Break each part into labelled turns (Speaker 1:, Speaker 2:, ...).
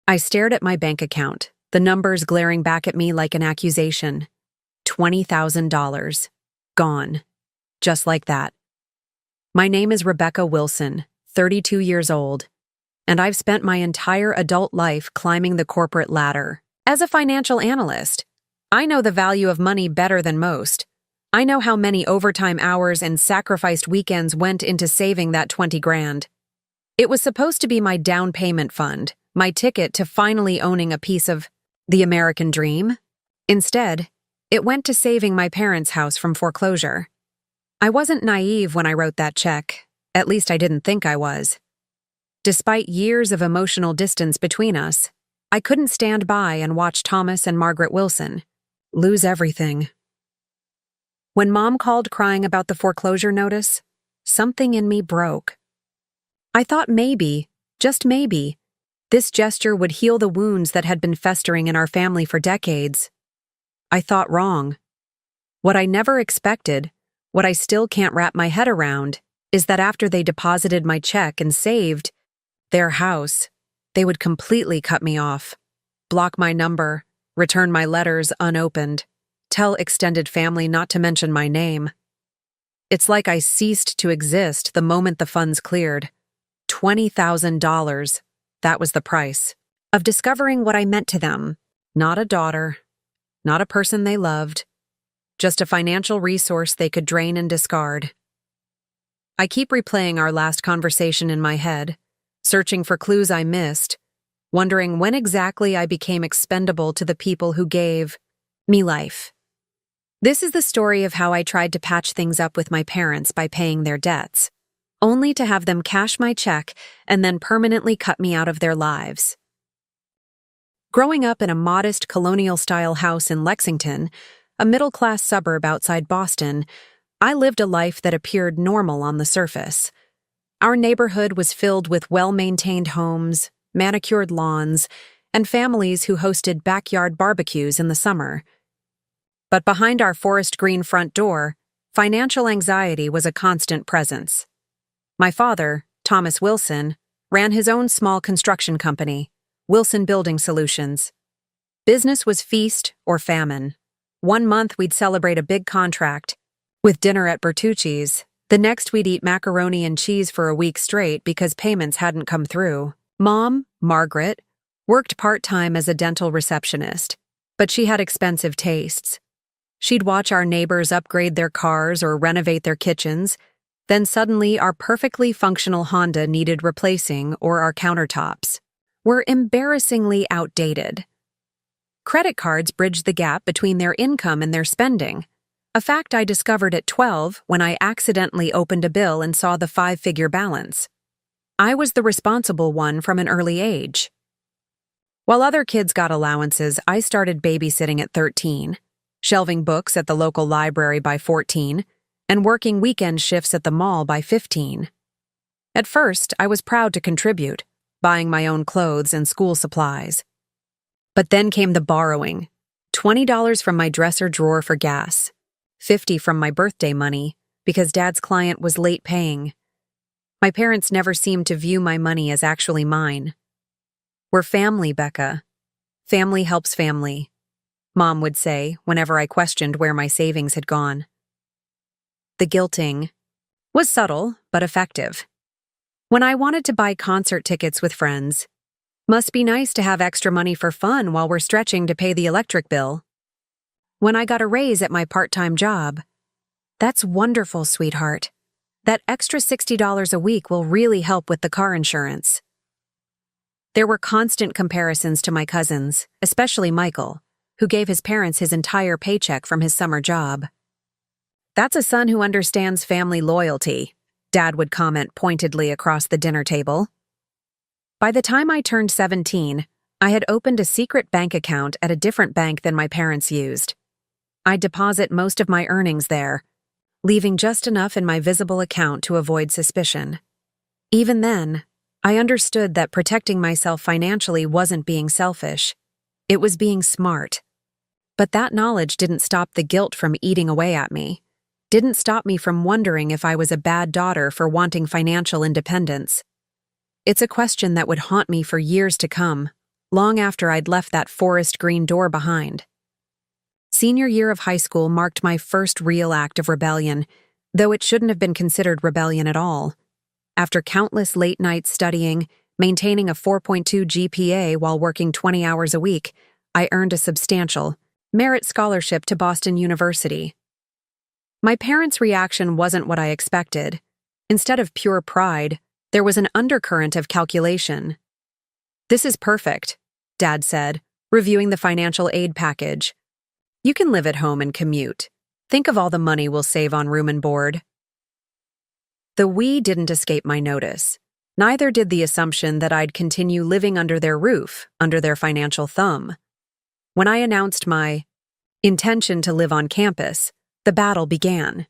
Speaker 1: I stared at my bank account, the numbers glaring back at me like an accusation. $20,000. Gone. Just like that. My name is Rebecca Wilson, 32 years old, and I've spent my entire adult life climbing the corporate ladder. As a financial analyst, I know the value of money better than most. I know how many overtime hours and sacrificed weekends went into saving that 20 grand. It was supposed to be my down payment fund, my ticket to finally owning a piece of the American dream. Instead, it went to saving my parents' house from foreclosure. I wasn't naive when I wrote that check. At least I didn't think I was. Despite years of emotional distance between us, I couldn't stand by and watch Thomas and Margaret Wilson lose everything. When Mom called crying about the foreclosure notice, something in me broke. I thought maybe, just maybe, this gesture would heal the wounds that had been festering in our family for decades. I thought wrong. What I never expected, what I still can't wrap my head around, is that after they deposited my check and saved their house, they would completely cut me off, block my number, return my letters unopened, tell extended family not to mention my name. It's like I ceased to exist the moment the funds cleared. $20,000. That was the price of discovering what I meant to them. Not a daughter, not a person they loved, just a financial resource they could drain and discard. I keep replaying our last conversation in my head, searching for clues I missed, wondering when exactly I became expendable to the people who gave me life. This is the story of how I tried to patch things up with my parents by paying their debts, only to have them cash my check and then permanently cut me out of their lives. Growing up in a modest colonial-style house in Lexington, a middle-class suburb outside Boston, I lived a life that appeared normal on the surface. Our neighborhood was filled with well-maintained homes, manicured lawns, and families who hosted backyard barbecues in the summer. But behind our forest green front door, financial anxiety was a constant presence. My father, Thomas Wilson, ran his own small construction company, Wilson Building Solutions. Business was feast or famine. One month we'd celebrate a big contract with dinner at Bertucci's. The next we'd eat macaroni and cheese for a week straight because payments hadn't come through. Mom, Margaret, worked part-time as a dental receptionist, but she had expensive tastes. She'd watch our neighbors upgrade their cars or renovate their kitchens. Then suddenly our perfectly functional Honda needed replacing, or our countertops were embarrassingly outdated. Credit cards bridged the gap between their income and their spending, a fact I discovered at 12 when I accidentally opened a bill and saw the 5-figure balance. I was the responsible one from an early age. While other kids got allowances, I started babysitting at 13, shelving books at the local library by 14, and working weekend shifts at the mall by 15. At first, I was proud to contribute, buying my own clothes and school supplies. But then came the borrowing. $20 from my dresser drawer for gas, $50 from my birthday money because Dad's client was late paying. My parents never seemed to view my money as actually mine. "We're family, Becca. Family helps family," Mom would say whenever I questioned where my savings had gone. The guilting was subtle but effective. When I wanted to buy concert tickets with friends, "Must be nice to have extra money for fun while we're stretching to pay the electric bill." When I got a raise at my part-time job, "That's wonderful, sweetheart. That extra $60 a week will really help with the car insurance." There were constant comparisons to my cousins, especially Michael, who gave his parents his entire paycheck from his summer job. "That's a son who understands family loyalty," Dad would comment pointedly across the dinner table. By the time I turned 17, I had opened a secret bank account at a different bank than my parents used. I'd deposit most of my earnings there, leaving just enough in my visible account to avoid suspicion. Even then, I understood that protecting myself financially wasn't being selfish. It was being smart. But that knowledge didn't stop the guilt from eating away at me. Didn't stop me from wondering if I was a bad daughter for wanting financial independence. It's a question that would haunt me for years to come. long after I'd left that forest green door behind. Senior year of high school marked my first real act of rebellion, though it shouldn't have been considered rebellion at all. After countless late nights studying, maintaining a 4.2 GPA while working 20 hours a week, I earned a substantial, merit scholarship to Boston University. My parents' reaction wasn't what I expected. Instead of pure pride, there was an undercurrent of calculation. "This is perfect," Dad said, reviewing the financial aid package. "You can live at home and commute. Think of all the money we'll save on room and board." The "we" didn't escape my notice. Neither did the assumption that I'd continue living under their roof, under their financial thumb. When I announced my intention to live on campus, the battle began.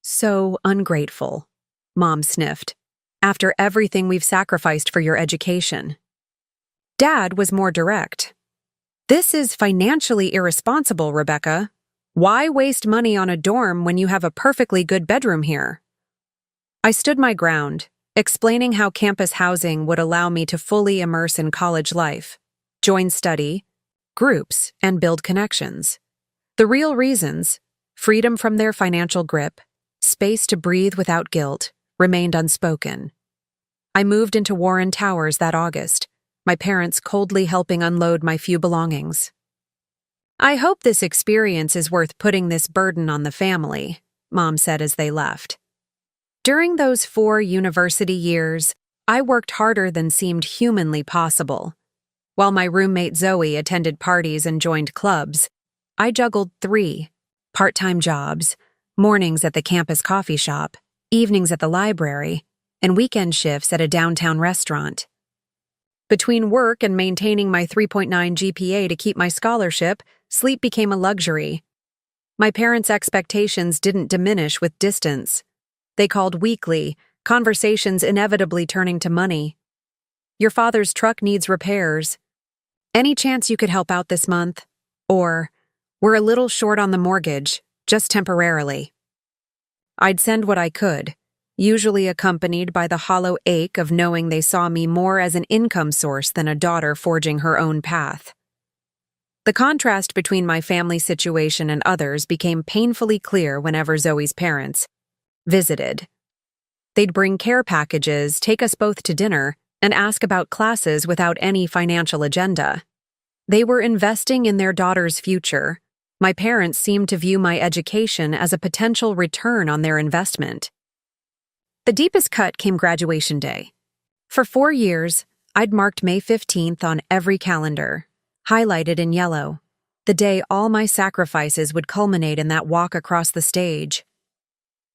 Speaker 1: "So ungrateful," Mom sniffed, "after everything we've sacrificed for your education." Dad was more direct. "This is financially irresponsible, Rebecca. Why waste money on a dorm when you have a perfectly good bedroom here?" I stood my ground, explaining how campus housing would allow me to fully immerse in college life, join study groups, and build connections. The real reasons, freedom from their financial grip, space to breathe without guilt, remained unspoken. I moved into Warren Towers that August, my parents coldly helping unload my few belongings. "I hope this experience is worth putting this burden on the family," Mom said as they left. During those 4 university years, I worked harder than seemed humanly possible. While my roommate Zoe attended parties and joined clubs, I juggled 3 part-time jobs, mornings at the campus coffee shop, evenings at the library, and weekend shifts at a downtown restaurant. Between work and maintaining my 3.9 GPA to keep my scholarship, sleep became a luxury. My parents' expectations didn't diminish with distance. They called weekly, conversations inevitably turning to money. "Your father's truck needs repairs. Any chance you could help out this month?" Or, "We're a little short on the mortgage, just temporarily." I'd send what I could, usually accompanied by the hollow ache of knowing they saw me more as an income source than a daughter forging her own path. The contrast between my family situation and others became painfully clear whenever Zoe's parents visited. They'd bring care packages, take us both to dinner, and ask about classes without any financial agenda. They were investing in their daughter's future. My parents seemed to view my education as a potential return on their investment. The deepest cut came graduation day. For 4 years, I'd marked May 15th on every calendar, highlighted in yellow, the day all my sacrifices would culminate in that walk across the stage.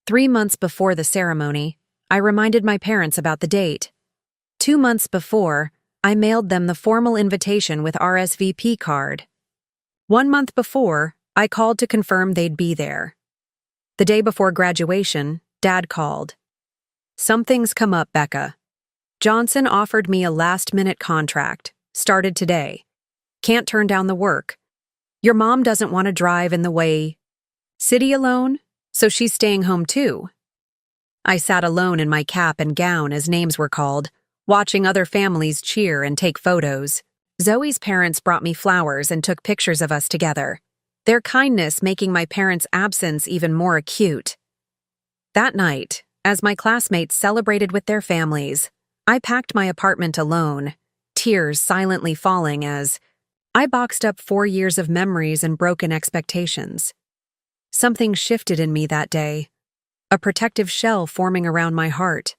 Speaker 1: 3 months before the ceremony, I reminded my parents about the date. 2 months before, I mailed them the formal invitation with RSVP card. 1 month before, I called to confirm they'd be there. The day before graduation, Dad called. "Something's come up, Becca. Johnson offered me a last-minute contract, started today. Can't turn down the work. Your mom doesn't want to drive in the way city alone, so she's staying home too." I sat alone in my cap and gown as names were called, watching other families cheer and take photos. Zoe's parents brought me flowers and took pictures of us together, their kindness making my parents' absence even more acute. That night, as my classmates celebrated with their families, I packed my apartment alone, tears silently falling as I boxed up 4 years of memories and broken expectations. Something shifted in me that day, a protective shell forming around my heart.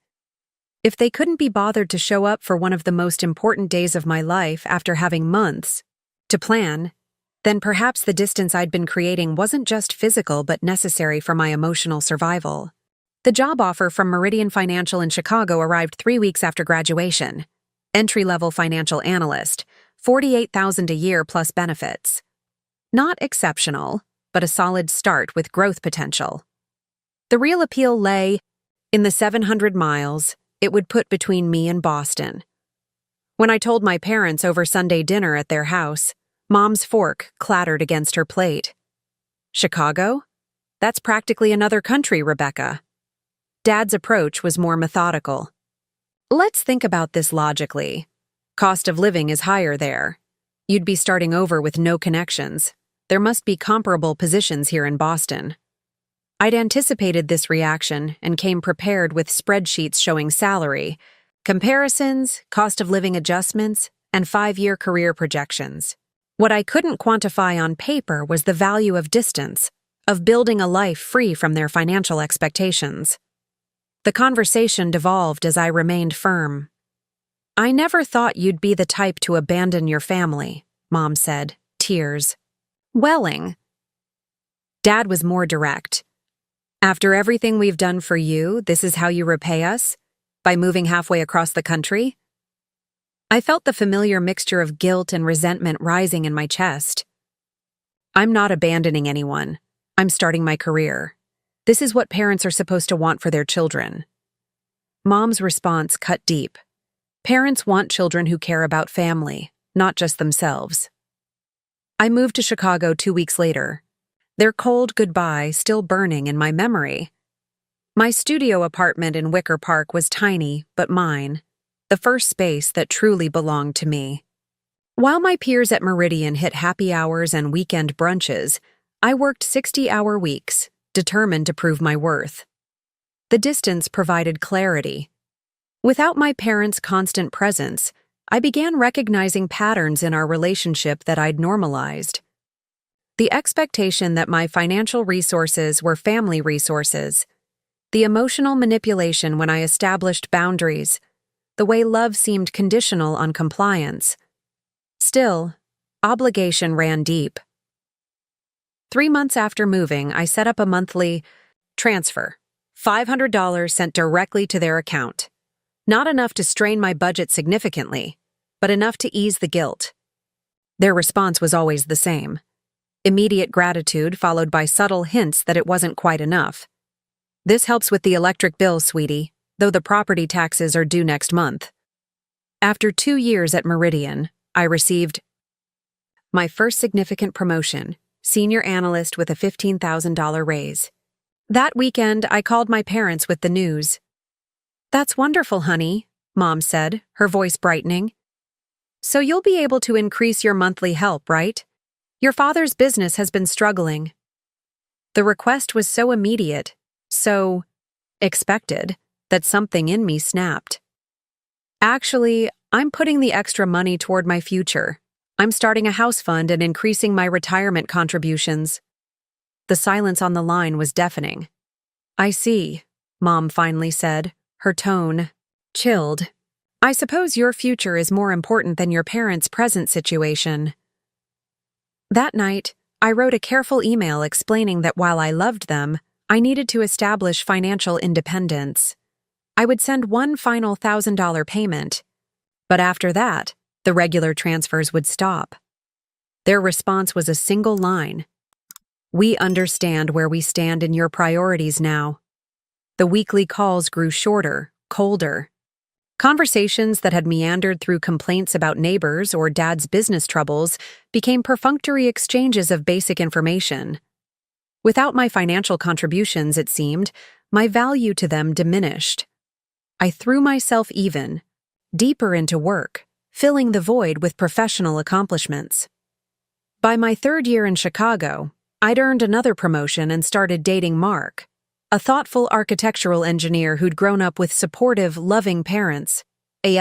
Speaker 1: If they couldn't be bothered to show up for one of the most important days of my life after having months to plan, then perhaps the distance I'd been creating wasn't just physical but necessary for my emotional survival. The job offer from Meridian Financial in Chicago arrived 3 weeks after graduation. Entry-level financial analyst, $48,000 a year plus benefits. Not exceptional, but a solid start with growth potential. The real appeal lay in the 700 miles it would put between me and Boston. When I told my parents over Sunday dinner at their house, Mom's fork clattered against her plate. "Chicago? That's practically another country, Rebecca." Dad's approach was more methodical. "Let's think about this logically. Cost of living is higher there. You'd be starting over with no connections. There must be comparable positions here in Boston. I'd anticipated this reaction and came prepared with spreadsheets showing salary, comparisons, cost of living adjustments, and 5-year career projections. What I couldn't quantify on paper was the value of distance, of building a life free from their financial expectations. The conversation devolved as I remained firm. "I never thought you'd be the type to abandon your family," Mom said, tears welling. Dad was more direct. "After everything we've done for you, this is how you repay us? By moving halfway across the country?" I felt the familiar mixture of guilt and resentment rising in my chest. "I'm not abandoning anyone. I'm starting my career. This is what parents are supposed to want for their children." Mom's response cut deep. Parents want children who care about family, not just themselves. I moved to Chicago 2 weeks later, their cold goodbye still burning in my memory. My studio apartment in Wicker Park was tiny, but mine, the first space that truly belonged to me. While my peers at Meridian hit happy hours and weekend brunches, I worked 60-hour weeks, determined to prove my worth. The distance provided clarity. Without my parents' constant presence, I began recognizing patterns in our relationship that I'd normalized. The expectation that my financial resources were family resources, the emotional manipulation when I established boundaries, the way love seemed conditional on compliance. Still, obligation ran deep. 3 months after moving, I set up a monthly transfer, $500 sent directly to their account. Not enough to strain my budget significantly, but enough to ease the guilt. Their response was always the same. Immediate gratitude followed by subtle hints that it wasn't quite enough. "This helps with the electric bill, sweetie, though the property taxes are due next month." After 2 years at Meridian, I received my first significant promotion, senior analyst with a $15,000 raise. That weekend, I called my parents with the news. "That's wonderful, honey," Mom said, her voice brightening. "So you'll be able to increase your monthly help, right? Your father's business has been struggling." The request was so immediate, so expected, that something in me snapped. "Actually, I'm putting the extra money toward my future. I'm starting a house fund and increasing my retirement contributions." The silence on the line was deafening. "I see," Mom finally said, her tone chilled. "I suppose your future is more important than your parents' present situation." That night, I wrote a careful email explaining that while I loved them, I needed to establish financial independence. I would send one final $1,000 payment, but after that, the regular transfers would stop. Their response was a single line. "We understand where we stand in your priorities now." The weekly calls grew shorter, colder. Conversations that had meandered through complaints about neighbors or Dad's business troubles became perfunctory exchanges of basic information. Without my financial contributions, it seemed, my value to them diminished. I threw myself deeper into work, filling the void with professional accomplishments. By my 3rd year in Chicago, I'd earned another promotion and started dating Mark, a thoughtful architectural engineer who'd grown up with supportive, loving parents. A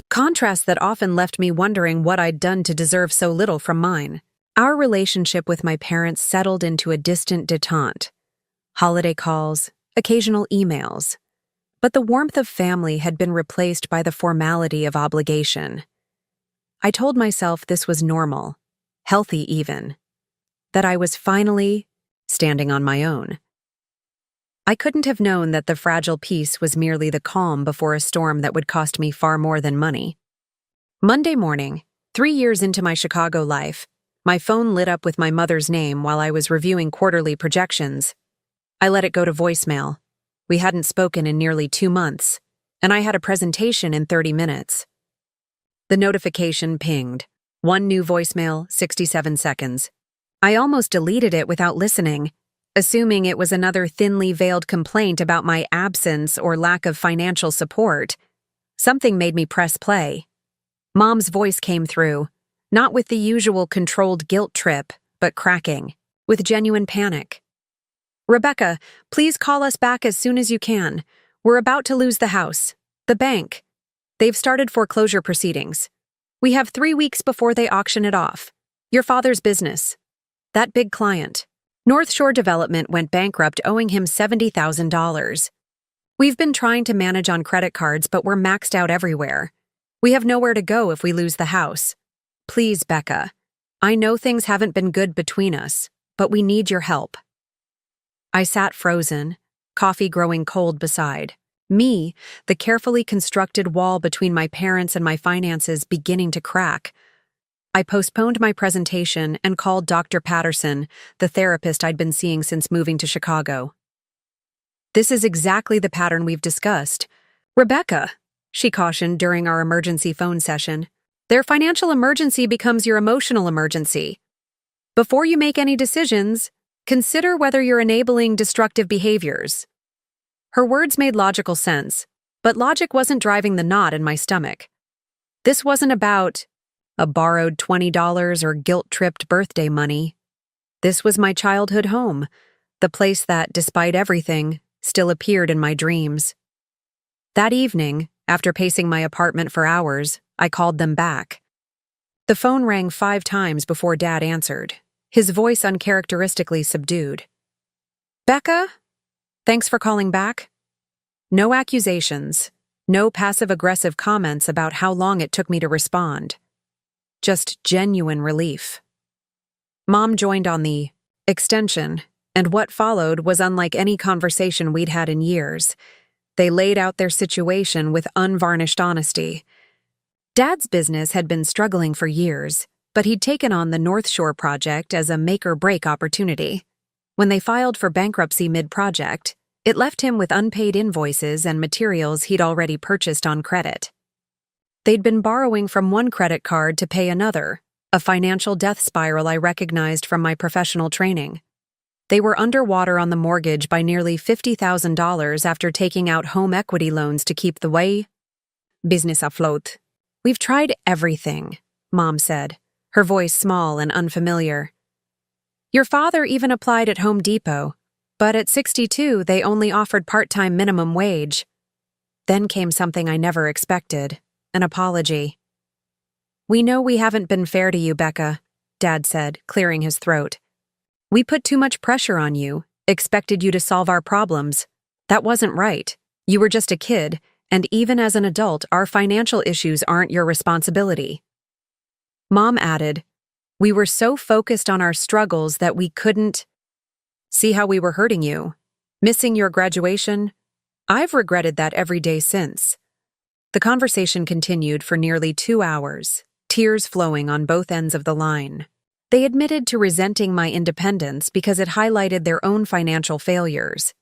Speaker 1: contrast that often left me wondering what I'd done to deserve so little from mine. Our relationship with my parents settled into a distant detente. Holiday calls, occasional emails. But the warmth of family had been replaced by the formality of obligation. I told myself this was normal, healthy even, that I was finally standing on my own. I couldn't have known that the fragile peace was merely the calm before a storm that would cost me far more than money. Monday morning, 3 years into my Chicago life, my phone lit up with my mother's name while I was reviewing quarterly projections. I let it go to voicemail. We hadn't spoken in nearly 2 months, and I had a presentation in 30 minutes. The notification pinged. 1 new voicemail, 67 seconds. I almost deleted it without listening, assuming it was another thinly veiled complaint about my absence or lack of financial support. Something made me press play. Mom's voice came through, not with the usual controlled guilt trip, but cracking, with genuine panic. "Rebecca, please call us back as soon as you can. We're about to lose the house. The bank. They've started foreclosure proceedings. We have 3 weeks before they auction it off. Your father's business. That big client. North Shore Development went bankrupt, owing him $70,000. We've been trying to manage on credit cards, but we're maxed out everywhere. We have nowhere to go if we lose the house. Please, Becca. I know things haven't been good between us, but we need your help." I sat frozen, coffee growing cold beside. Me, the carefully constructed wall between my parents and my finances, beginning to crack. I postponed my presentation and called Dr. Patterson, the therapist I'd been seeing since moving to Chicago. "This is exactly the pattern we've discussed. Rebecca," she cautioned during our emergency phone session, "their financial emergency becomes your emotional emergency. Before you make any decisions, consider whether you're enabling destructive behaviors." Her words made logical sense, but logic wasn't driving the knot in my stomach. This wasn't about a borrowed $20 or guilt-tripped birthday money. This was my childhood home, the place that, despite everything, still appeared in my dreams. That evening, after pacing my apartment for hours, I called them back. The phone rang 5 times before Dad answered, his voice uncharacteristically subdued. "Becca? Thanks for calling back." No accusations, no passive-aggressive comments about how long it took me to respond. Just genuine relief. Mom joined on the extension, and what followed was unlike any conversation we'd had in years. They laid out their situation with unvarnished honesty. Dad's business had been struggling for years, but he'd taken on the North Shore project as a make-or-break opportunity. When they filed for bankruptcy mid-project, it left him with unpaid invoices and materials he'd already purchased on credit. They'd been borrowing from one credit card to pay another, a financial death spiral I recognized from my professional training. They were underwater on the mortgage by nearly $50,000 after taking out home equity loans to keep the business afloat. "We've tried everything," Mom said, her voice small and unfamiliar. "Your father even applied at Home Depot, but at 62 they only offered part-time minimum wage." Then came something I never expected, an apology. "We know we haven't been fair to you, Becca," Dad said, clearing his throat. "We put too much pressure on you, expected you to solve our problems. That wasn't right. You were just a kid, and even as an adult, our financial issues aren't your responsibility." Mom added, "We were so focused on our struggles that we couldn't see how we were hurting you. Missing your graduation? I've regretted that every day since." The conversation continued for nearly 2 hours, tears flowing on both ends of the line. They admitted to resenting my independence because it highlighted their own financial failures.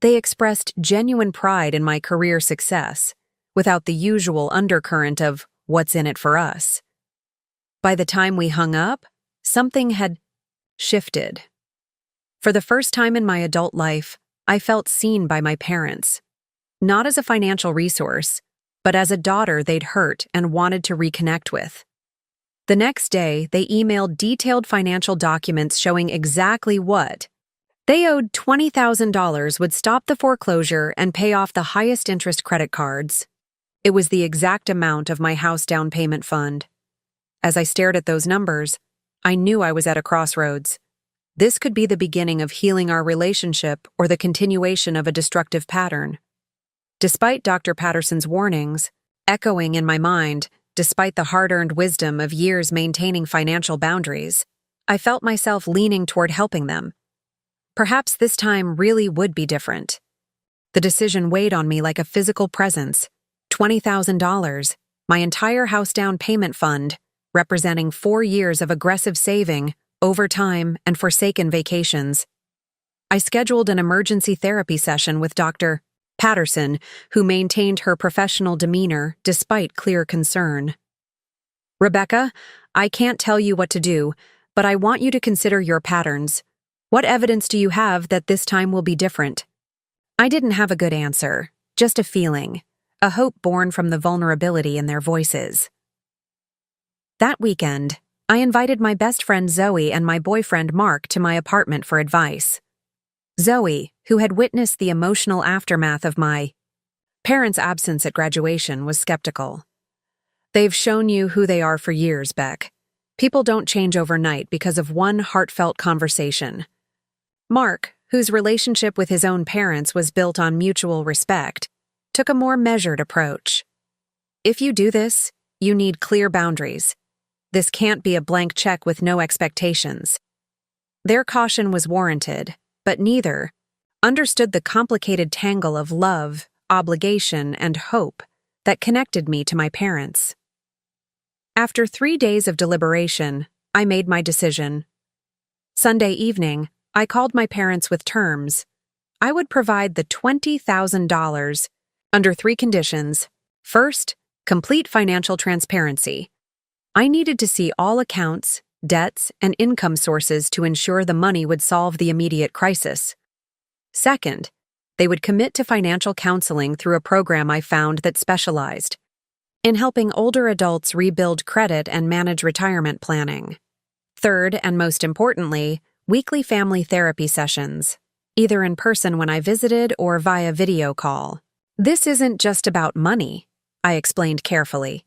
Speaker 1: They expressed genuine pride in my career success, without the usual undercurrent of what's in it for us. By the time we hung up, something had shifted. For the first time in my adult life, I felt seen by my parents. Not as a financial resource, but as a daughter they'd hurt and wanted to reconnect with. The next day, they emailed detailed financial documents showing exactly what they owed. $20,000 would stop the foreclosure and pay off the highest interest credit cards. It was the exact amount of my house down payment fund. As I stared at those numbers, I knew I was at a crossroads. This could be the beginning of healing our relationship or the continuation of a destructive pattern. Despite Dr. Patterson's warnings, echoing in my mind, despite the hard-earned wisdom of years maintaining financial boundaries, I felt myself leaning toward helping them. Perhaps this time really would be different. The decision weighed on me like a physical presence. $20,000, my entire house down payment fund, representing 4 years of aggressive saving, overtime, and forsaken vacations. I scheduled an emergency therapy session with Dr. Patterson, who maintained her professional demeanor despite clear concern. "Rebecca, I can't tell you what to do, but I want you to consider your patterns. What evidence do you have that this time will be different?" I didn't have a good answer, just a feeling, a hope born from the vulnerability in their voices. That weekend, I invited my best friend Zoe and my boyfriend Mark to my apartment for advice. Zoe, who had witnessed the emotional aftermath of my parents' absence at graduation, was skeptical. "They've shown you who they are for years, Beck. People don't change overnight because of one heartfelt conversation." Mark, whose relationship with his own parents was built on mutual respect, took a more measured approach. "If you do this, you need clear boundaries. This can't be a blank check with no expectations." Their caution was warranted, but neither understood the complicated tangle of love, obligation, and hope that connected me to my parents. After 3 days of deliberation, I made my decision. Sunday evening, I called my parents with terms. I would provide the $20,000 under 3 conditions. First, complete financial transparency. I needed to see all accounts, debts, and income sources to ensure the money would solve the immediate crisis. Second, they would commit to financial counseling through a program I found that specialized in helping older adults rebuild credit and manage retirement planning. Third, and most importantly, weekly family therapy sessions, either in person when I visited or via video call. "This isn't just about money," I explained carefully.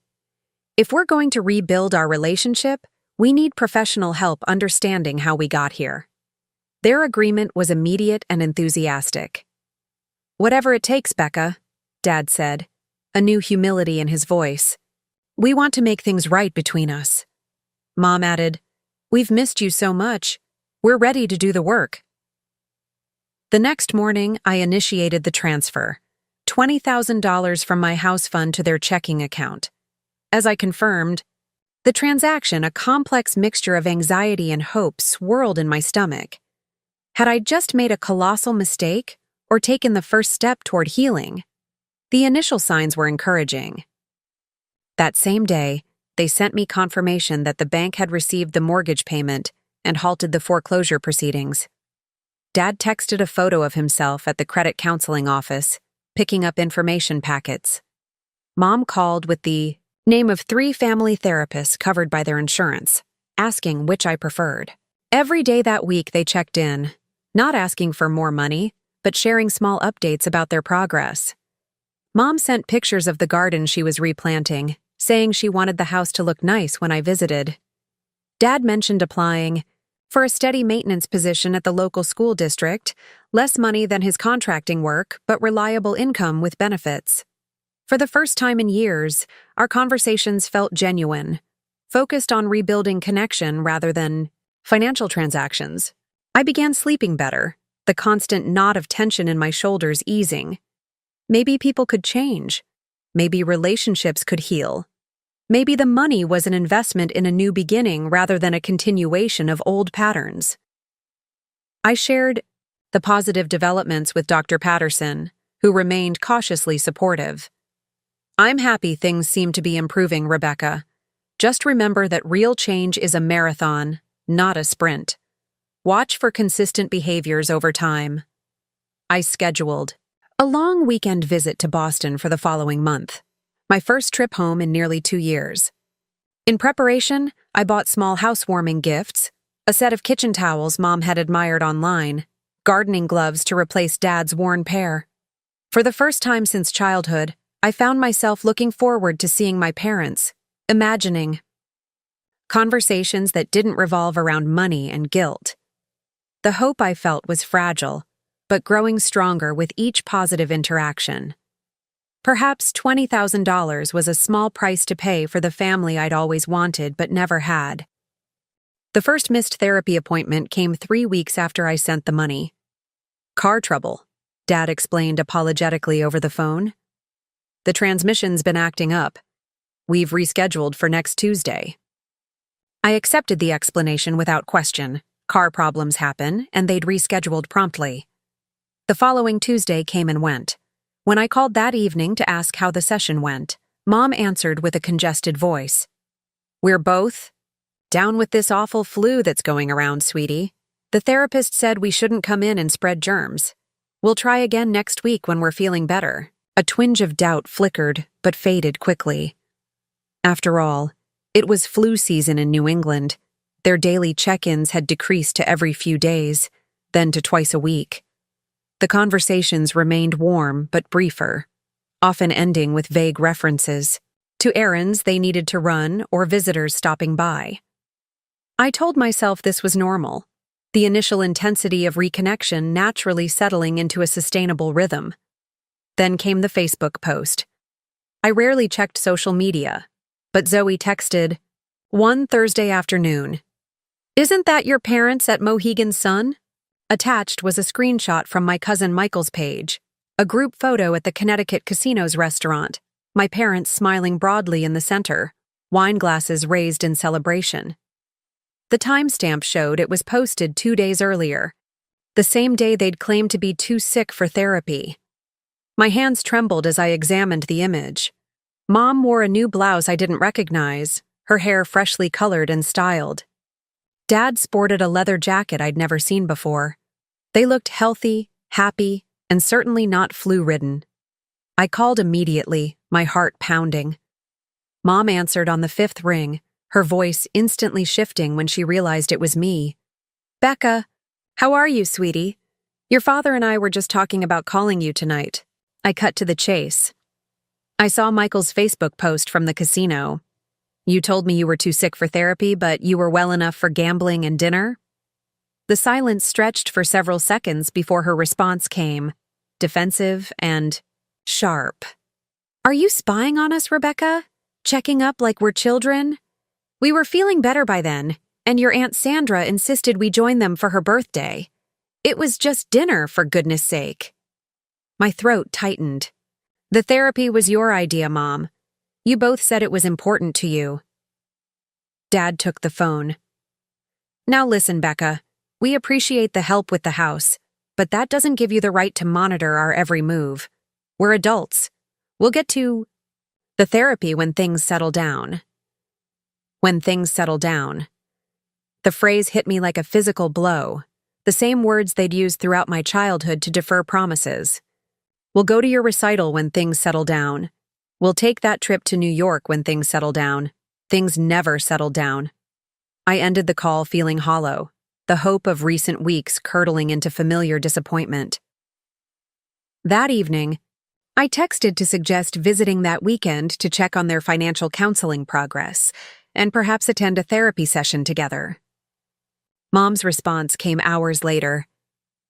Speaker 1: "If we're going to rebuild our relationship, we need professional help understanding how we got here." Their agreement was immediate and enthusiastic. "Whatever it takes, Becca," Dad said, a new humility in his voice. "We want to make things right between us." Mom added, "We've missed you so much. We're ready to do the work." The next morning, I initiated the transfer, $20,000 from my house fund to their checking account. As I confirmed, the transaction, a complex mixture of anxiety and hope, swirled in my stomach. Had I just made a colossal mistake or taken the first step toward healing? The initial signs were encouraging. That same day, they sent me confirmation that the bank had received the mortgage payment and halted the foreclosure proceedings. Dad texted a photo of himself at the credit counseling office, picking up information packets. Mom called with the name of 3 family therapists covered by their insurance, asking which I preferred. Every day that week they checked in, not asking for more money, but sharing small updates about their progress. Mom sent pictures of the garden she was replanting, saying she wanted the house to look nice when I visited. Dad mentioned applying for a steady maintenance position at the local school district, less money than his contracting work, but reliable income with benefits. For the first time in years, our conversations felt genuine, focused on rebuilding connection rather than financial transactions. I began sleeping better, the constant knot of tension in my shoulders easing. Maybe people could change. Maybe relationships could heal. Maybe the money was an investment in a new beginning rather than a continuation of old patterns. I shared the positive developments with Dr. Patterson, who remained cautiously supportive. "I'm happy things seem to be improving, Rebecca. Just remember that real change is a marathon, not a sprint. Watch for consistent behaviors over time." I scheduled a long weekend visit to Boston for the following month, my first trip home in nearly 2 years. In preparation, I bought small housewarming gifts, a set of kitchen towels Mom had admired online, gardening gloves to replace Dad's worn pair. For the first time since childhood, I found myself looking forward to seeing my parents, imagining conversations that didn't revolve around money and guilt. The hope I felt was fragile, but growing stronger with each positive interaction. Perhaps $20,000 was a small price to pay for the family I'd always wanted but never had. The first missed therapy appointment came 3 weeks after I sent the money. "Car trouble," Dad explained apologetically over the phone. "The transmission's been acting up. We've rescheduled for next Tuesday." I accepted the explanation without question. Car problems happen, and they'd rescheduled promptly. The following Tuesday came and went. When I called that evening to ask how the session went, Mom answered with a congested voice. "We're both down with this awful flu that's going around, sweetie. The therapist said we shouldn't come in and spread germs. We'll try again next week when we're feeling better." A twinge of doubt flickered, but faded quickly. After all, It was flu season in New England. Their daily check-ins had decreased to every few days, then to twice a week. The conversations remained warm but briefer, often ending with vague references to errands they needed to run or visitors stopping by. I told myself this was normal, the initial intensity of reconnection naturally settling into a sustainable rhythm. Then came the Facebook post. I rarely checked social media, but Zoe texted, "One Thursday afternoon. Isn't that your parents at Mohegan Sun?" Attached was a screenshot from my cousin Michael's page, a group photo at the Connecticut Casino's restaurant, my parents smiling broadly in the center, wine glasses raised in celebration. The timestamp showed it was posted 2 days earlier, the same day they'd claimed to be too sick for therapy. My hands trembled as I examined the image. Mom wore a new blouse I didn't recognize, her hair freshly colored and styled. Dad sported a leather jacket I'd never seen before. They looked healthy, happy, and certainly not flu-ridden. I called immediately, my heart pounding. Mom answered on the 5th ring, her voice instantly shifting when she realized it was me. "Becca, how are you, sweetie? Your father and I were just talking about calling you tonight." I cut to the chase. I saw Michael's Facebook post from the casino. "You told me you were too sick for therapy, but you were well enough for gambling and dinner?" The silence stretched for several seconds before her response came, defensive and sharp. "Are you spying on us, Rebecca? Checking up like we're children? We were feeling better by then, and your Aunt Sandra insisted we join them for her birthday. It was just dinner, for goodness sake." My throat tightened. "The therapy was your idea, Mom. You both said it was important to you." Dad took the phone. "Now listen, Becca. We appreciate the help with the house, but that doesn't give you the right to monitor our every move. We're adults. We'll get to the therapy when things settle down." When things settle down. The phrase hit me like a physical blow, the same words they'd used throughout my childhood to defer promises. "We'll go to your recital when things settle down. We'll take that trip to New York when things settle down." Things never settled down. I ended the call feeling hollow, the hope of recent weeks curdling into familiar disappointment. That evening, I texted to suggest visiting that weekend to check on their financial counseling progress and perhaps attend a therapy session together. Mom's response came hours later.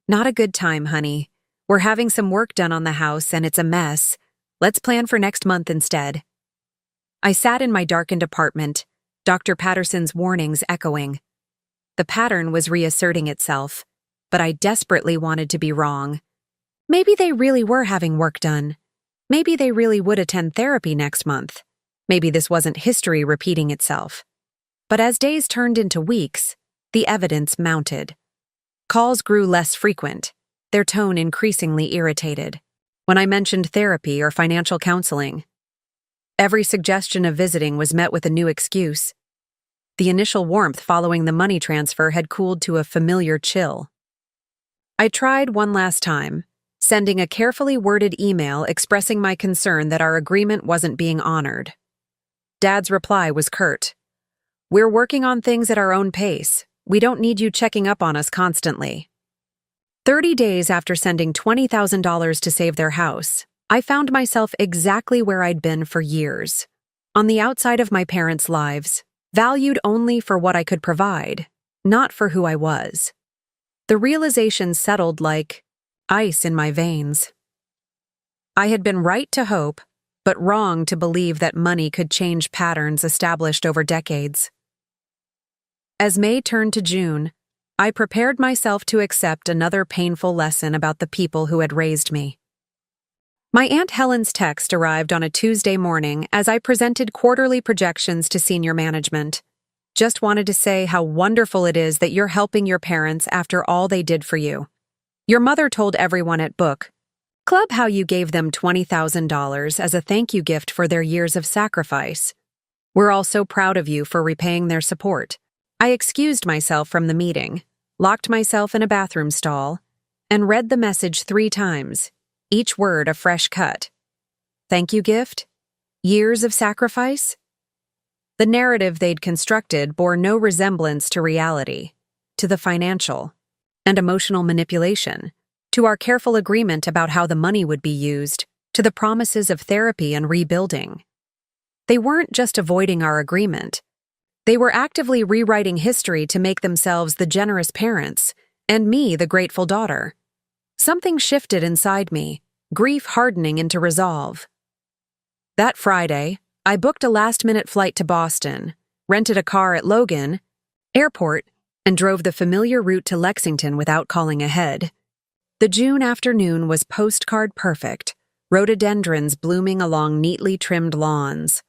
Speaker 1: "Not a good time, honey. We're having some work done on the house and it's a mess. Let's plan for next month instead." I sat in my darkened apartment, Dr. Patterson's warnings echoing. The pattern was reasserting itself, but I desperately wanted to be wrong. Maybe they really were having work done. Maybe they really would attend therapy next month. Maybe this wasn't history repeating itself. But as days turned into weeks, the evidence mounted. Calls grew less frequent, their tone increasingly irritated. When I mentioned therapy or financial counseling, every suggestion of visiting was met with a new excuse. The initial warmth following the money transfer had cooled to a familiar chill. I tried one last time, sending a carefully worded email expressing my concern that our agreement wasn't being honored. Dad's reply was curt. "We're working on things at our own pace. We don't need you checking up on us constantly." 30 days after sending $20,000 to save their house, I found myself exactly where I'd been for years, on the outside of my parents' lives, valued only for what I could provide, not for who I was. The realization settled like ice in my veins. I had been right to hope, but wrong to believe that money could change patterns established over decades. As May turned to June, I prepared myself to accept another painful lesson about the people who had raised me. My Aunt Helen's text arrived on a Tuesday morning as I presented quarterly projections to senior management. "Just wanted to say how wonderful it is that you're helping your parents after all they did for you. Your mother told everyone at book club how you gave them $20,000 as a thank you gift for their years of sacrifice. We're all so proud of you for repaying their support." I excused myself from the meeting, locked myself in a bathroom stall, and read the message 3 times. Each word a fresh cut. Thank you gift? Years of sacrifice? The narrative they'd constructed bore no resemblance to reality, to the financial and emotional manipulation, to our careful agreement about how the money would be used, to the promises of therapy and rebuilding. They weren't just avoiding our agreement. They were actively rewriting history to make themselves the generous parents, and me the grateful daughter. Something shifted inside me, grief hardening into resolve. That Friday, I booked a last-minute flight to Boston, rented a car at Logan Airport, and drove the familiar route to Lexington without calling ahead. The June afternoon was postcard perfect, rhododendrons blooming along neatly trimmed lawns.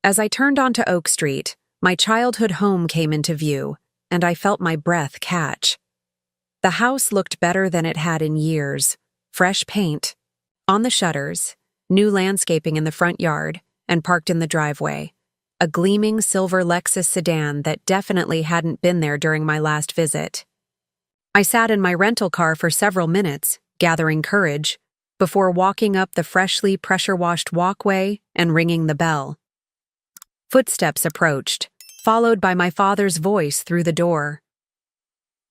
Speaker 1: As I turned onto Oak Street, my childhood home came into view, and I felt my breath catch. The house looked better than it had in years. Fresh paint on the shutters, new landscaping in the front yard, and parked in the driveway. A gleaming silver Lexus sedan that definitely hadn't been there during my last visit. I sat in my rental car for several minutes, gathering courage, before walking up the freshly pressure-washed walkway and ringing the bell. Footsteps approached, followed by my father's voice through the door.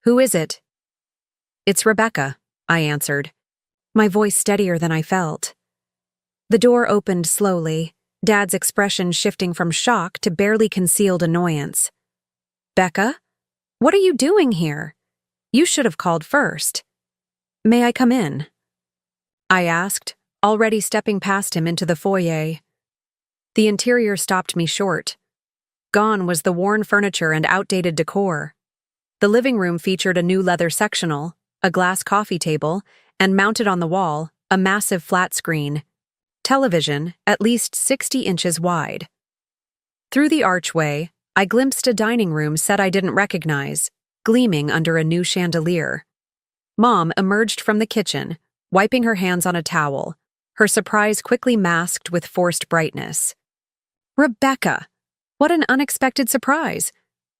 Speaker 1: "Who is it?" "It's Rebecca," I answered, my voice steadier than I felt. The door opened slowly, Dad's expression shifting from shock to barely concealed annoyance. "Becca? What are you doing here? You should have called first." "May I come in?" I asked, already stepping past him into the foyer. The interior stopped me short. Gone was the worn furniture and outdated decor. The living room featured a new leather sectional, a glass coffee table, and mounted on the wall, a massive flat screen. Television, at least 60 inches wide. Through the archway, I glimpsed a dining room set I didn't recognize, gleaming under a new chandelier. Mom emerged from the kitchen, wiping her hands on a towel, her surprise quickly masked with forced brightness. "Rebecca! What an unexpected surprise!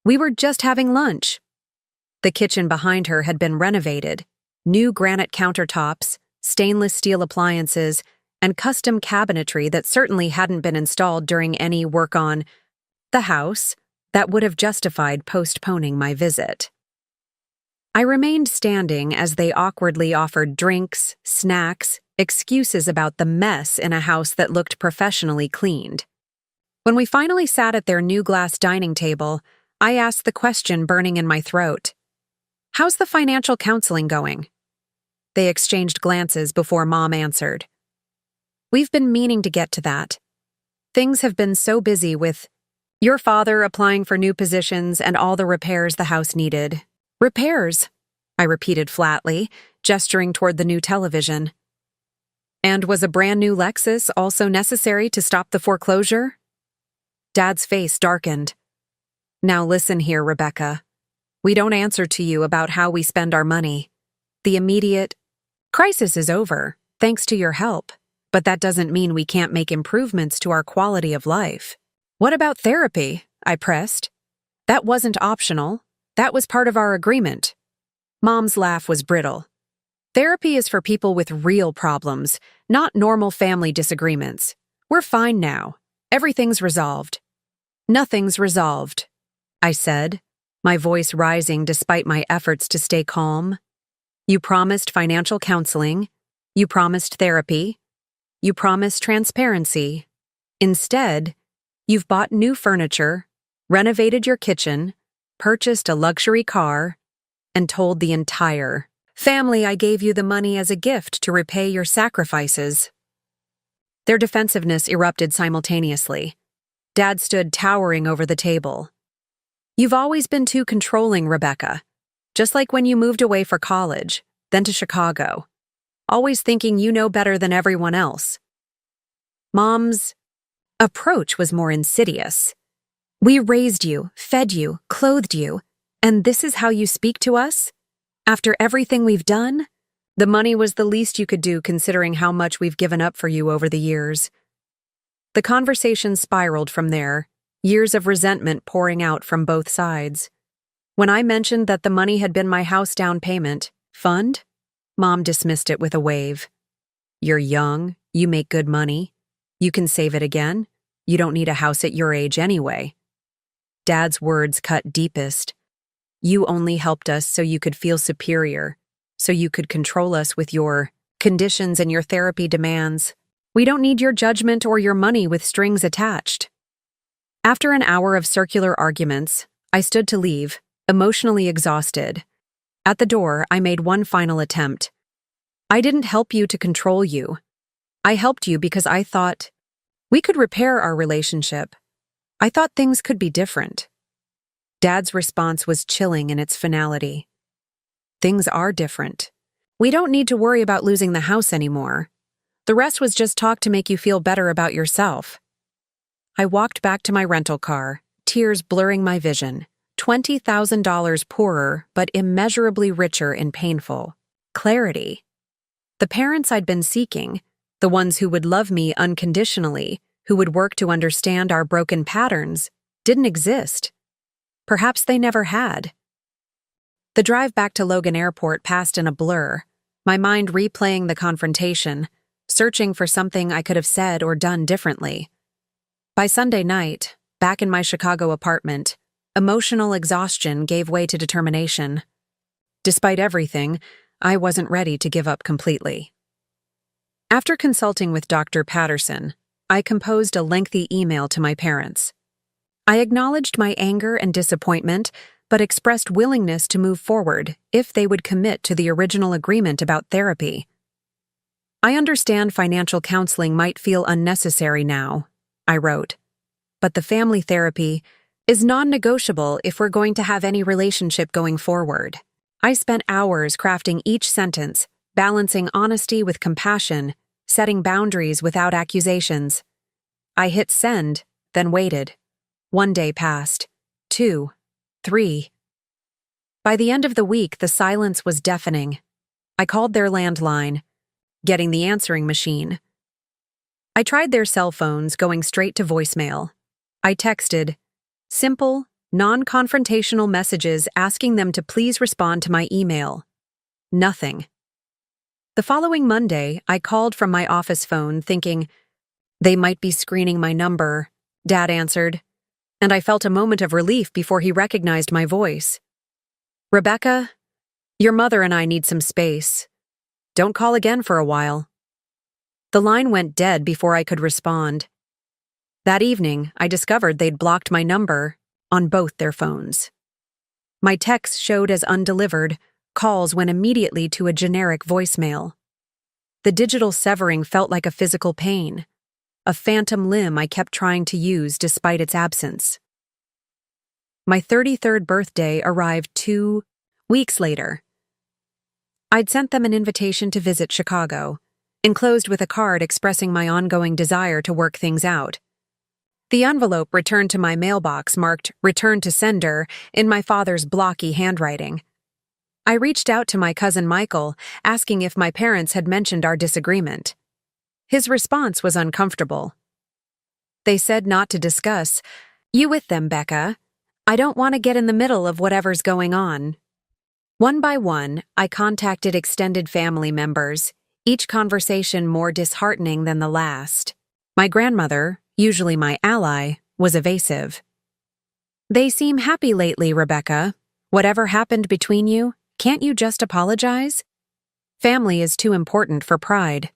Speaker 1: We were just having lunch." The kitchen behind her had been renovated, new granite countertops, stainless steel appliances, and custom cabinetry that certainly hadn't been installed during any work on the house that would have justified postponing my visit. I remained standing as they awkwardly offered drinks, snacks, excuses about the mess in a house that looked professionally cleaned. When we finally sat at their new glass dining table, I asked the question burning in my throat. "How's the financial counseling going?" They exchanged glances before Mom answered. "We've been meaning to get to that. Things have been so busy with your father applying for new positions and all the repairs the house needed." "Repairs," I repeated flatly, gesturing toward the new television. "And was a brand new Lexus also necessary to stop the foreclosure?" Dad's face darkened. "Now listen here, Rebecca. We don't answer to you about how we spend our money. The immediate crisis is over, thanks to your help, but that doesn't mean we can't make improvements to our quality of life." "What about therapy?" I pressed. "That wasn't optional. That was part of our agreement." Mom's laugh was brittle. "Therapy is for people with real problems, not normal family disagreements. We're fine now. Everything's resolved." "Nothing's resolved," I said, my voice rising despite my efforts to stay calm. "You promised financial counseling. You promised therapy. You promised transparency. Instead, you've bought new furniture, renovated your kitchen, purchased a luxury car, and told the entire family I gave you the money as a gift to repay your sacrifices." Their defensiveness erupted simultaneously. Dad stood towering over the table. "You've always been too controlling, Rebecca. Just like when you moved away for college, then to Chicago. Always thinking you know better than everyone else." Mom's approach was more insidious. "We raised you, fed you, clothed you, and this is how you speak to us? After everything we've done? The money was the least you could do considering how much we've given up for you over the years." The conversation spiraled from there, years of resentment pouring out from both sides. When I mentioned that the money had been my house down payment fund, Mom dismissed it with a wave. "You're young, you make good money. You can save it again. You don't need a house at your age anyway. Dad's words cut deepest. You only helped us so you could feel superior, so you could control us with your conditions and your therapy demands. We don't need your judgment or your money with strings attached. After an hour of circular arguments, I stood to leave, emotionally exhausted. At the door, I made one final attempt. I didn't help you to control you. I helped you because I thought we could repair our relationship. I thought things could be different. Dad's response was chilling in its finality. Things are different. We don't need to worry about losing the house anymore. The rest was just talk to make you feel better about yourself. I walked back to my rental car, tears blurring my vision. $20,000 poorer, but immeasurably richer in painful clarity. The parents I'd been seeking, the ones who would love me unconditionally, who would work to understand our broken patterns, didn't exist. Perhaps they never had. The drive back to Logan Airport passed in a blur, my mind replaying the confrontation, searching for something I could have said or done differently. By Sunday night, back in my Chicago apartment, emotional exhaustion gave way to determination. Despite everything, I wasn't ready to give up completely. After consulting with Dr. Patterson, I composed a lengthy email to my parents. I acknowledged my anger and disappointment, but expressed willingness to move forward if they would commit to the original agreement about therapy. I understand financial counseling might feel unnecessary now, I wrote, but the family therapy is non-negotiable if we're going to have any relationship going forward. I spent hours crafting each sentence, balancing honesty with compassion, setting boundaries without accusations. I hit send, then waited. 1 day passed. 2, 3. By the end of the week, the silence was deafening. I called their landline, getting the answering machine. I tried their cell phones, going straight to voicemail. I texted simple, non-confrontational messages asking them to please respond to my email. Nothing. The following Monday, I called from my office phone thinking, they might be screening my number. Dad answered, and I felt a moment of relief before he recognized my voice. Rebecca, your mother and I need some space. Don't call again for a while. The line went dead before I could respond. That evening, I discovered they'd blocked my number on both their phones. My texts showed as undelivered, calls went immediately to a generic voicemail. The digital severing felt like a physical pain, a phantom limb I kept trying to use despite its absence. My 33rd birthday arrived 2 weeks later. I'd sent them an invitation to visit Chicago, enclosed with a card expressing my ongoing desire to work things out. The envelope returned to my mailbox marked "Return to Sender" in my father's blocky handwriting. I reached out to my cousin Michael, asking if my parents had mentioned our disagreement. His response was uncomfortable. They said not to discuss. You with them, Becca. I don't want to get in the middle of whatever's going on. One by one, I contacted extended family members, each conversation more disheartening than the last. My grandmother, usually my ally, was evasive. They seem happy lately, Rebecca. Whatever happened between you, can't you just apologize? Family is too important for pride.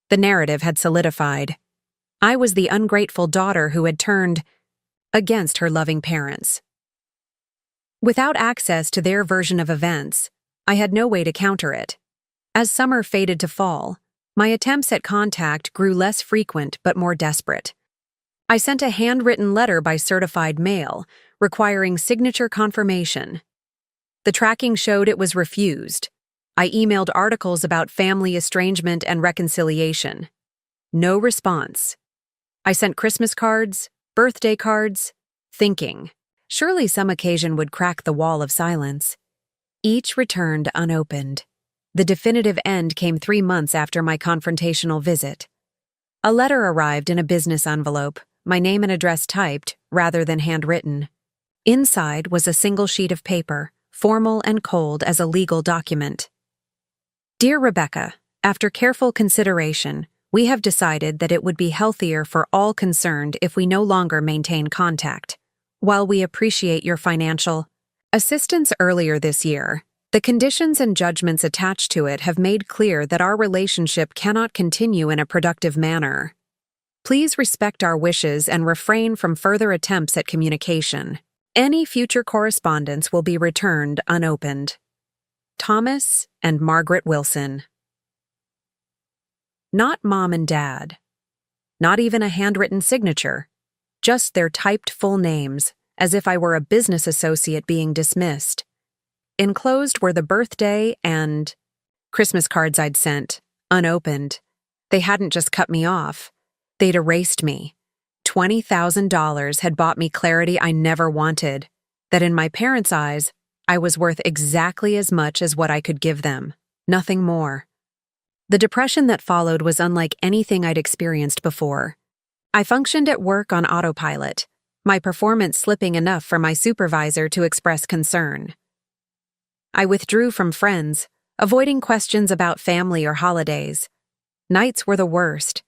Speaker 1: The narrative had solidified. I was the ungrateful daughter who had turned against her loving parents. Without access to their version of events, I had no way to counter it. As summer faded to fall, my attempts at contact grew less frequent but more desperate. I sent a handwritten letter by certified mail, requiring signature confirmation. The tracking showed it was refused. I emailed articles about family estrangement and reconciliation. No response. I sent Christmas cards, birthday cards, thinking, surely some occasion would crack the wall of silence. Each returned unopened. The definitive end came 3 months after my confrontational visit. A letter arrived in a business envelope, my name and address typed rather than handwritten. Inside was a single sheet of paper, formal and cold as a legal document. Dear Rebecca, after careful consideration, We have decided that it would be healthier for all concerned if we no longer maintain contact. While we appreciate your financial assistance earlier this year, the conditions and judgments attached to it have made clear that our relationship cannot continue in a productive manner. Please respect our wishes and refrain from further attempts at communication. Any future correspondence will be returned unopened. Thomas and Margaret Wilson. Not Mom and Dad. Not even a handwritten signature. Just their typed full names, as if I were a business associate being dismissed. Enclosed were the birthday and Christmas cards I'd sent, unopened. They hadn't just cut me off. They'd erased me. $20,000 had bought me clarity I never wanted, that in my parents' eyes, I was worth exactly as much as what I could give them, nothing more. The depression that followed was unlike anything I'd experienced before. I functioned at work on autopilot, my performance slipping enough for my supervisor to express concern. I withdrew from friends, avoiding questions about family or holidays. Nights were the worst.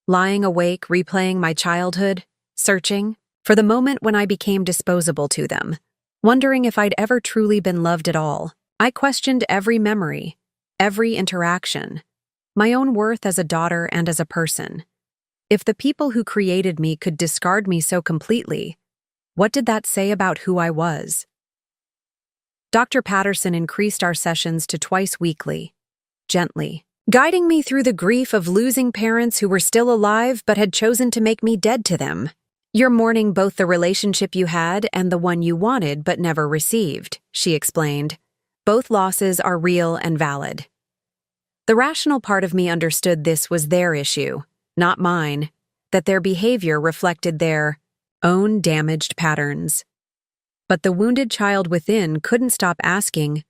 Speaker 1: Lying awake, replaying my childhood, searching for the moment when I became disposable to them, wondering if I'd ever truly been loved at all. I questioned every memory, every interaction, my own worth as a daughter and as a person. If the people who created me could discard me so completely, what did that say about who I was? Dr. Patterson increased our sessions to twice weekly, gently, guiding me through the grief of losing parents who were still alive but had chosen to make me dead to them. You're mourning both the relationship you had and the one you wanted but never received, she explained. Both losses are real and valid. The rational part of me understood this was their issue, not mine, that their behavior reflected their own damaged patterns. But the wounded child within couldn't stop asking,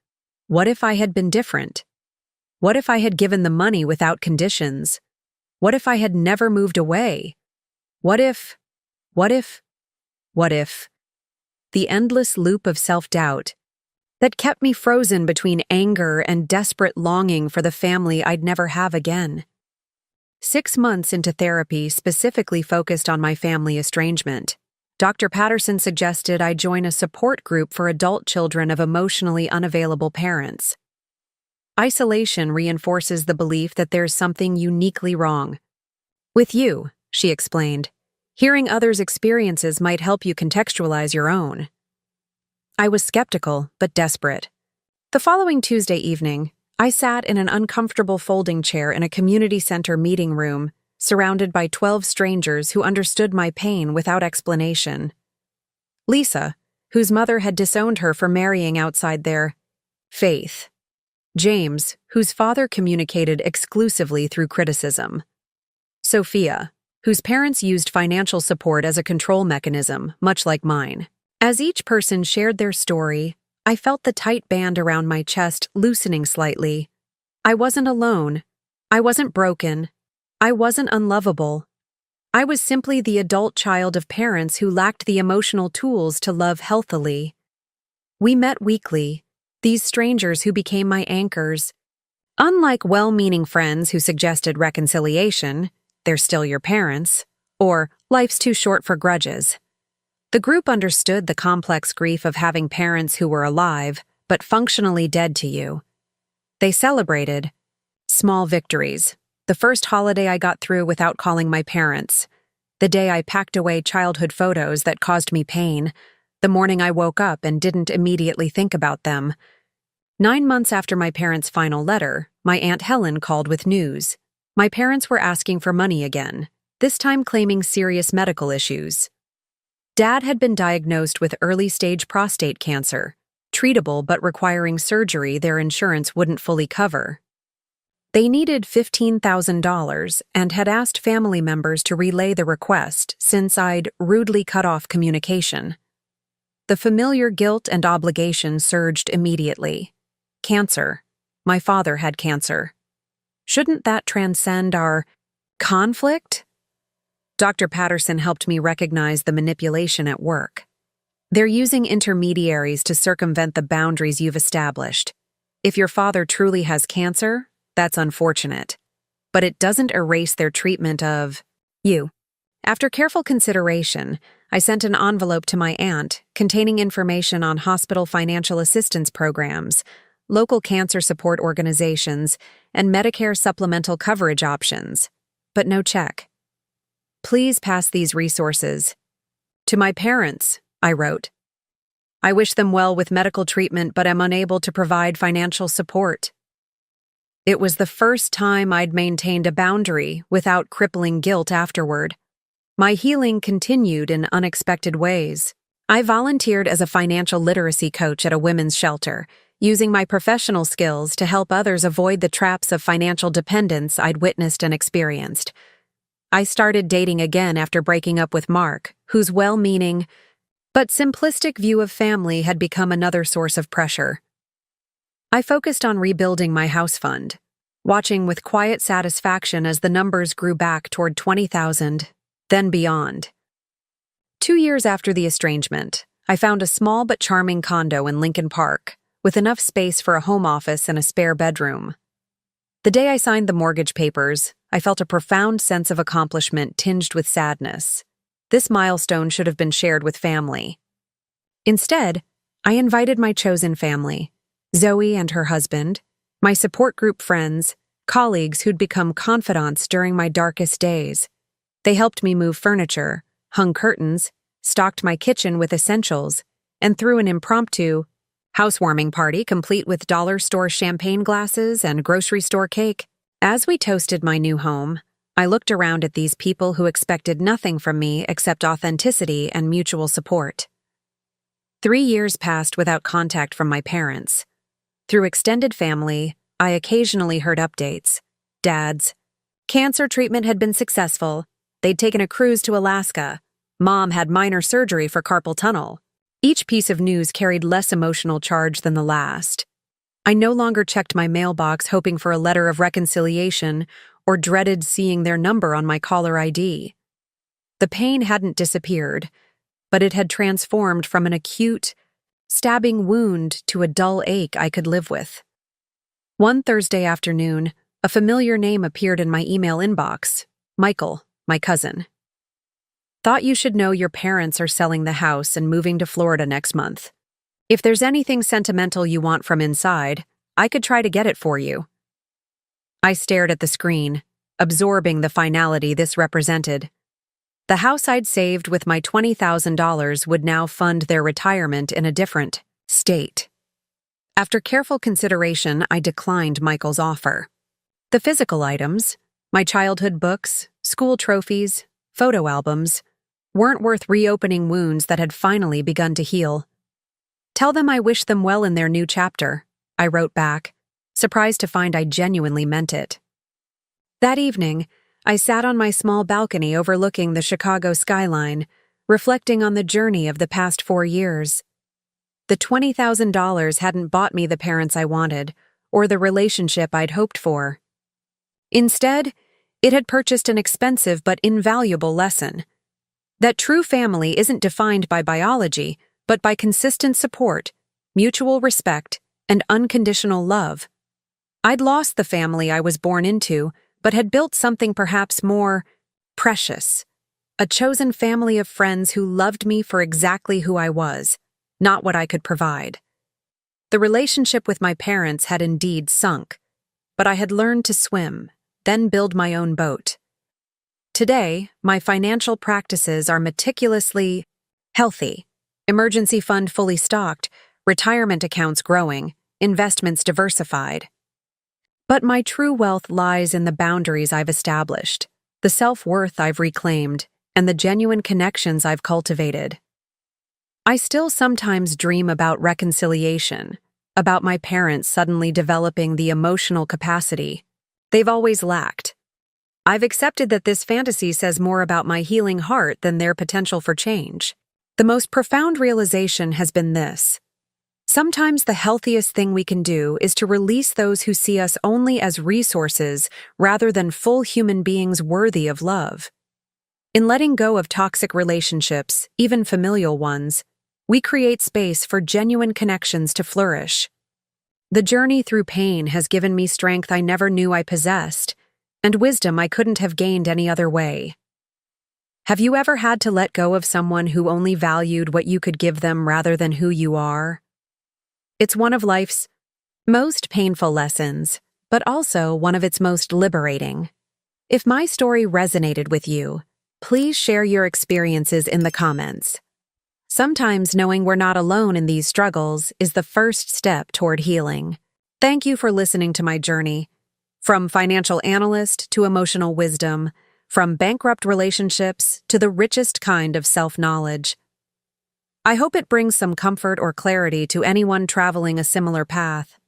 Speaker 1: what if I had been different? What if I had given the money without conditions? What if I had never moved away? What if? The endless loop of self-doubt that kept me frozen between anger and desperate longing for the family I'd never have again. 6 months into therapy specifically focused on my family estrangement, Dr. Patterson suggested I join a support group for adult children of emotionally unavailable parents. Isolation reinforces the belief that there's something uniquely wrong with you, she explained. Hearing others' experiences might help you contextualize your own. I was skeptical, but desperate. The following Tuesday evening, I sat in an uncomfortable folding chair in a community center meeting room, surrounded by 12 strangers who understood my pain without explanation. Lisa, whose mother had disowned her for marrying outside their faith. James, whose father communicated exclusively through criticism. Sophia, whose parents used financial support as a control mechanism, much like mine. As each person shared their story, I felt the tight band around my chest loosening slightly. I wasn't alone. I wasn't broken. I wasn't unlovable. I was simply the adult child of parents who lacked the emotional tools to love healthily. We met weekly, these strangers who became my anchors. Unlike well-meaning friends who suggested reconciliation, they're still your parents, or life's too short for grudges. The group understood the complex grief of having parents who were alive, but functionally dead to you. They celebrated small victories. The first holiday I got through without calling my parents. The day I packed away childhood photos that caused me pain. The morning I woke up and didn't immediately think about them. 9 months after my parents' final letter, my Aunt Helen called with news. My parents were asking for money again, this time claiming serious medical issues. Dad had been diagnosed with early-stage prostate cancer, treatable but requiring surgery their insurance wouldn't fully cover. They needed $15,000 and had asked family members to relay the request since I'd rudely cut off communication. The familiar guilt and obligation surged immediately. Cancer. My father had cancer. Shouldn't that transcend our conflict? Dr. Patterson helped me recognize the manipulation at work. They're using intermediaries to circumvent the boundaries you've established. If your father truly has cancer, that's unfortunate. but it doesn't erase their treatment of you. After careful consideration, I sent an envelope to my aunt containing information on hospital financial assistance programs, local cancer support organizations, and Medicare supplemental coverage options, but no check. Please pass these resources. To my parents, I wrote. I wish them well with medical treatment but am unable to provide financial support. It was the first time I'd maintained a boundary without crippling guilt afterward. My healing continued in unexpected ways. I volunteered as a financial literacy coach at a women's shelter, using my professional skills to help others avoid the traps of financial dependence I'd witnessed and experienced. I started dating again after breaking up with Mark, whose well-meaning but simplistic view of family had become another source of pressure. I focused on rebuilding my house fund, watching with quiet satisfaction as the numbers grew back toward 20,000, then beyond. 2 years after the estrangement, I found a small but charming condo in Lincoln Park, with enough space for a home office and a spare bedroom. The day I signed the mortgage papers, I felt a profound sense of accomplishment tinged with sadness. This milestone should have been shared with family. Instead, I invited my chosen family, Zoe and her husband, my support group friends, colleagues who'd become confidants during my darkest days. They helped me move furniture, hung curtains, stocked my kitchen with essentials, and threw an impromptu housewarming party complete with dollar store champagne glasses and grocery store cake. As we toasted my new home, I looked around at these people who expected nothing from me except authenticity and mutual support. 3 years passed without contact from my parents. Through extended family, I occasionally heard updates. Dad's cancer treatment had been successful. They'd taken a cruise to Alaska. Mom had minor surgery for carpal tunnel. Each piece of news carried less emotional charge than the last. I no longer checked my mailbox hoping for a letter of reconciliation or dreaded seeing their number on my caller ID. The pain hadn't disappeared, but it had transformed from an acute, stabbing wound to a dull ache I could live with. One Thursday afternoon, a familiar name appeared in my email inbox, Michael, my cousin. Thought you should know your parents are selling the house and moving to Florida next month. If there's anything sentimental you want from inside, I could try to get it for you. I stared at the screen, absorbing the finality this represented. The house I'd saved with my $20,000 would now fund their retirement in a different state. After careful consideration, I declined Michael's offer. The physical items, my childhood books, school trophies, photo albums, weren't worth reopening wounds that had finally begun to heal. Tell them I wish them well in their new chapter, I wrote back, surprised to find I genuinely meant it. That evening, I sat on my small balcony overlooking the Chicago skyline, reflecting on the journey of the past 4 years. The $20,000 hadn't bought me the parents I wanted, or the relationship I'd hoped for. Instead, it had purchased an expensive but invaluable lesson. That true family isn't defined by biology, but by consistent support, mutual respect, and unconditional love. I'd lost the family I was born into, but had built something perhaps more precious. A chosen family of friends who loved me for exactly who I was, not what I could provide. The relationship with my parents had indeed sunk, but I had learned to swim, then build my own boat. Today, my financial practices are meticulously healthy, emergency fund fully stocked, retirement accounts growing, investments diversified. But my true wealth lies in the boundaries I've established, the self-worth I've reclaimed, and the genuine connections I've cultivated. I still sometimes dream about reconciliation, about my parents suddenly developing the emotional capacity they've always lacked. I've accepted that this fantasy says more about my healing heart than their potential for change. The most profound realization has been this. Sometimes the healthiest thing we can do is to release those who see us only as resources rather than full human beings worthy of love. In letting go of toxic relationships, even familial ones, we create space for genuine connections to flourish. The journey through pain has given me strength I never knew I possessed, and wisdom I couldn't have gained any other way. Have you ever had to let go of someone who only valued what you could give them rather than who you are? It's one of life's most painful lessons, but also one of its most liberating. If my story resonated with you, please share your experiences in the comments. Sometimes knowing we're not alone in these struggles is the first step toward healing. Thank you for listening to my journey. From financial analyst to emotional wisdom, from bankrupt relationships to the richest kind of self-knowledge. I hope it brings some comfort or clarity to anyone traveling a similar path.